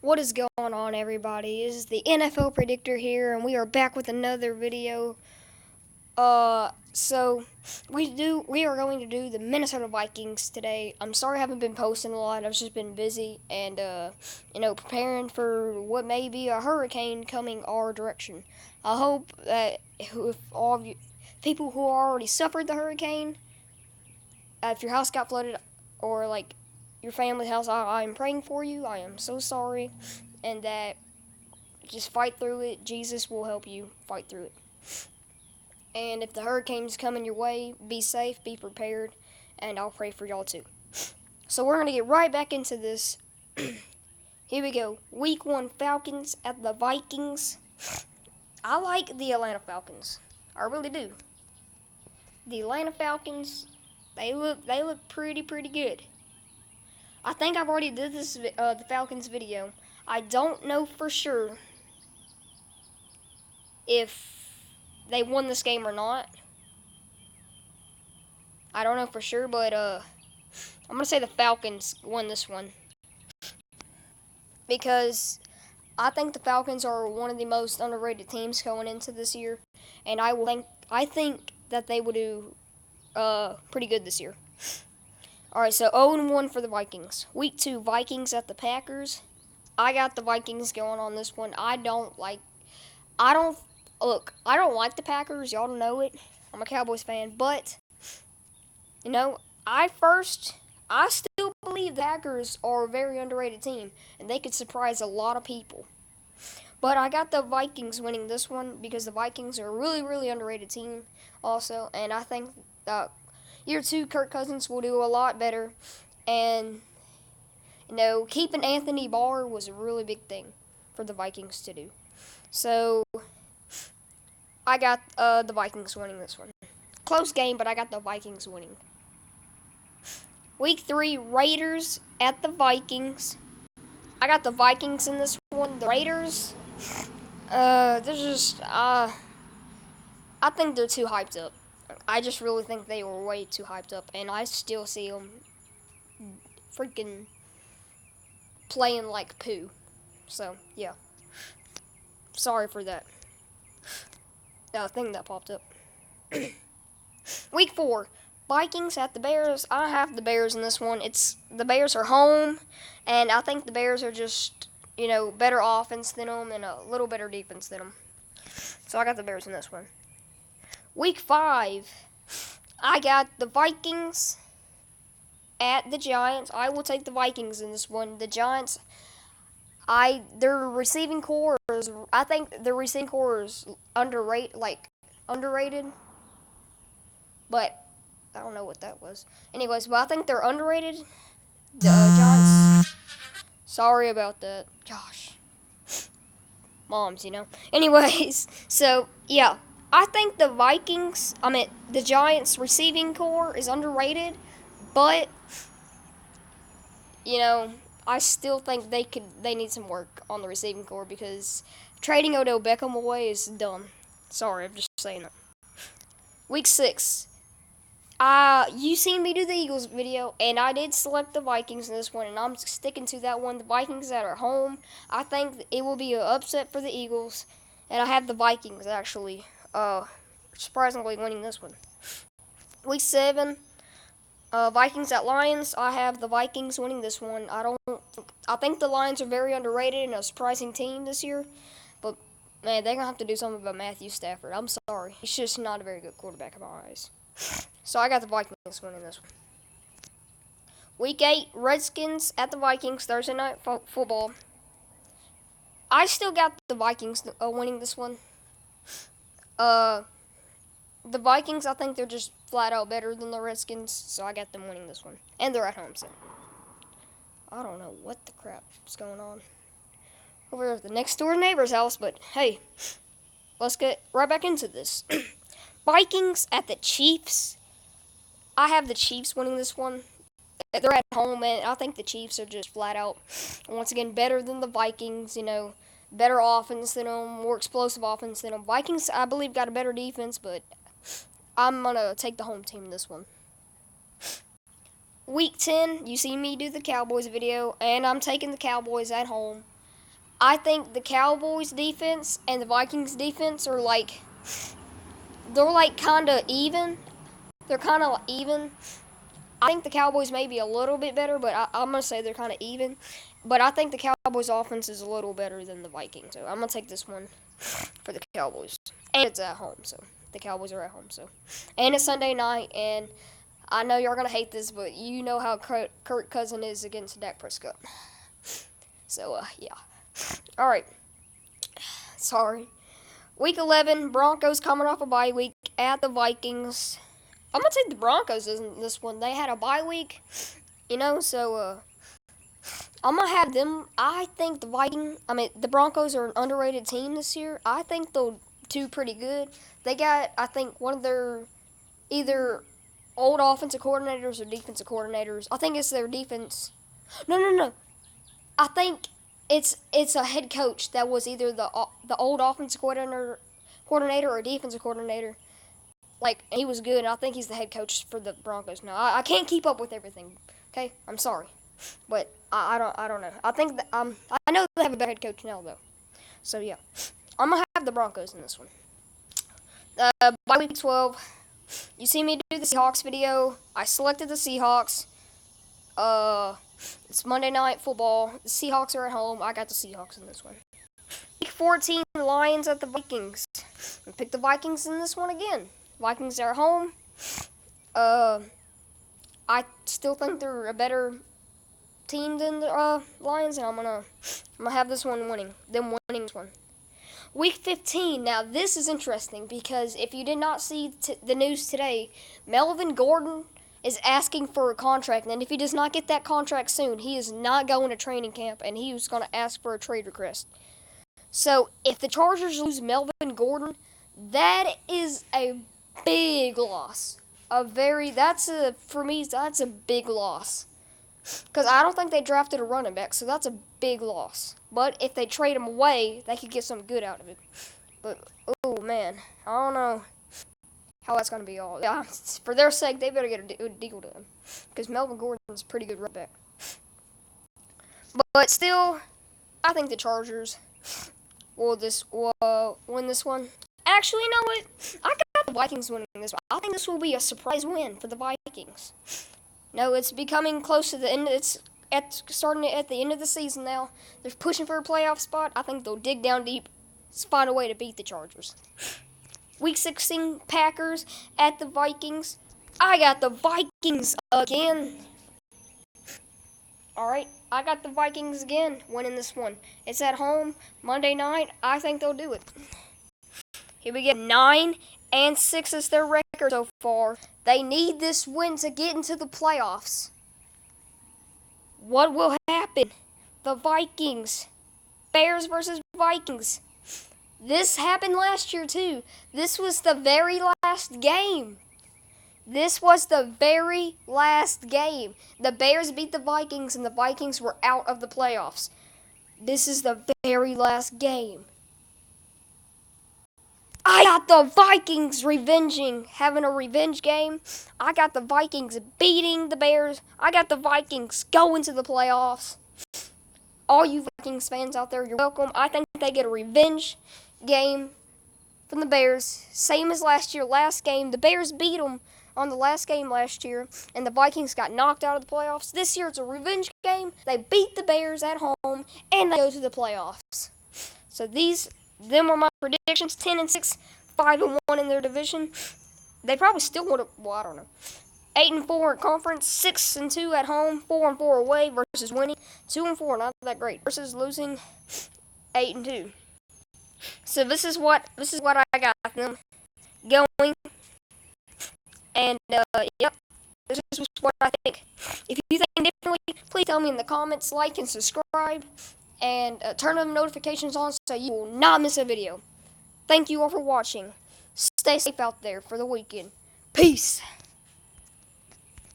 What is going on, everybody? This is the NFL Predictor here, and we are back with another video. So we are going to do the Minnesota Vikings today. I'm sorry I haven't been posting a lot. I've just been busy and preparing for what may be a hurricane coming our direction. I hope that if all of you people who already suffered the hurricane, if your house got flooded or like your family's house, I'm praying for you. I am so sorry, and that just fight through it. Jesus will help you fight through it. And if the hurricane's coming your way, be safe, be prepared, and I'll pray for y'all too. So we're gonna get right back into this. Here we go. Week 1 Falcons at the Vikings. I like the Atlanta Falcons. I really do. The Atlanta Falcons, they look pretty good. I think I've already did this the Falcons video. I don't know for sure if they won this game or not. I don't know for sure, but I'm gonna say the Falcons won this one because I think the Falcons are one of the most underrated teams going into this year, and I think that they will do pretty good this year. All right, so 0-1 for the Vikings. Week 2 Vikings at the Packers. I got the Vikings going on this one. I don't like the Packers. Y'all don't know it. I'm a Cowboys fan, but I still believe the Packers are a very underrated team, and they could surprise a lot of people. But I got the Vikings winning this one because the Vikings are a really underrated team also, and I think year 2 Kirk Cousins will do a lot better, and keeping Anthony Barr was a really big thing for the Vikings to do. So I got the Vikings winning this one. Close game, but I got the Vikings winning. Week 3 Raiders at the Vikings. I got the Vikings in this one. The Raiders, they're just I think they're too hyped up. I just really think they were way too hyped up, and I still see them freaking playing like poo. So, yeah. Sorry for that thing that popped up. Week 4, Vikings at the Bears. I have the Bears in this one. The Bears are home, and I think the Bears are just, better offense than them and a little better defense than them. So I got the Bears in this one. Week 5, I got the Vikings at the Giants. I will take the Vikings in this one. The Giants, their receiving core is, I think their receiving core is underrated, but I don't know what that was. Anyways, but I think they're underrated. The Giants. Sorry about that. Gosh. Moms, Anyways, so, yeah. I think the Giants receiving core is underrated, but, I still think they need some work on the receiving core because trading Odell Beckham away is dumb. Sorry, I'm just saying that. Week 6. You seen me do the Eagles video, and I did select the Vikings in this one, and I'm sticking to that one. The Vikings that are home, I think it will be an upset for the Eagles, and I have the Vikings actually, surprisingly winning this one. Week 7, Vikings at Lions. I have the Vikings winning this one. I think the Lions are very underrated and a surprising team this year, but man, they're gonna have to do something about Matthew Stafford. I'm sorry, he's just not a very good quarterback in my eyes. So I got the Vikings winning this one. Week 8, Redskins at the Vikings, Thursday night football. I still got the Vikings winning this one. The Vikings, I think they're just flat out better than the Redskins, so I got them winning this one. And they're at home, so I don't know what the crap is going on over at the next door neighbor's house, but hey, let's get right back into this. Vikings at the Chiefs. I have the Chiefs winning this one. They're at home, and I think the Chiefs are just flat out, once again, better than the Vikings, better offense than them, more explosive offense than them. Vikings, I believe, got a better defense, but I'm going to take the home team in this one. Week 10, you see me do the Cowboys video, and I'm taking the Cowboys at home. I think the Cowboys defense and the Vikings defense are like, they're like kind of even. They're kind of even. I think the Cowboys may be a little bit better, but I'm going to say they're kind of even. But I think the Cowboys offense is a little better than the Vikings. So I'm going to take this one for the Cowboys. And it's at home, so the Cowboys are at home. So, and it's Sunday night, and I know you're going to hate this, but you know how Kirk Cousins is against Dak Prescott. So, yeah. All right. Sorry. Week 11, Broncos coming off a bye week at the Vikings. I'm going to take the Broncos in this one. They had a bye week, so I'm going to have them. I think the Broncos are an underrated team this year. I think they'll do pretty good. They got, I think, one of their either old offensive coordinators or defensive coordinators. I think it's their defense. No. I think it's a head coach that was either the old offensive coordinator or defensive coordinator. Like, he was good, and I think he's the head coach for the Broncos now. I can't keep up with everything. Okay, I'm sorry, but I don't know. I think I know they have a better head coach now though. So yeah, I'm gonna have the Broncos in this one. By week 12, you see me do the Seahawks video. I selected the Seahawks. It's Monday Night Football. The Seahawks are at home. I got the Seahawks in this one. Week 14, Lions at the Vikings. I picked the Vikings in this one again. Vikings are at home. I still think they're a better team than the Lions, and I'm gonna have this one winning. Them winning this one. Week 15. Now this is interesting because if you did not see the news today, Melvin Gordon is asking for a contract, and if he does not get that contract soon, he is not going to training camp, and he was going to ask for a trade request. So if the Chargers lose Melvin Gordon, that is a big loss. For me, that's a big loss. Because I don't think they drafted a running back, so that's a big loss. But if they trade him away, they could get something good out of it. But, oh man, I don't know how that's going to be all. Yeah, for their sake, they better get a deal to him. Because Melvin Gordon's a pretty good running back. But still, I think the Chargers will win this one. Actually, you know what? I got the Vikings winning this one. I think this will be a surprise win for the Vikings. No, it's becoming close to the end. Starting at the end of the season now. They're pushing for a playoff spot. I think they'll dig down deep, find a way to beat the Chargers. Week 16, Packers at the Vikings. I got the Vikings again. All right, I got the Vikings again winning this one. It's at home, Monday night. I think they'll do it. Here we get 9-6 is their record so far. They need this win to get into the playoffs. What will happen? The Vikings. Bears versus Vikings. This happened last year too. This was the very last game. The Bears beat the Vikings and the Vikings were out of the playoffs. This is the very last game. I got the Vikings having a revenge game. I got the Vikings beating the Bears. I got the Vikings going to the playoffs. All you Vikings fans out there, you're welcome. I think they get a revenge game from the Bears. Same as last year. Last game, the Bears beat them on the last game last year, and the Vikings got knocked out of the playoffs. This year, it's a revenge game. They beat the Bears at home, and they go to the playoffs. So them are my predictions. 10-6, 5-1 in their division. They probably still would have. Well, I don't know. 8-4 in conference. 6-2 at home. 4-4 away versus winning. 2-4, not that great versus losing. 8-2. So this is what I got them going. And yep, this is what I think. If you think differently, please tell me in the comments. Like and subscribe. And turn on notifications on so you will not miss a video. Thank you all for watching. Stay safe out there for the weekend. Peace.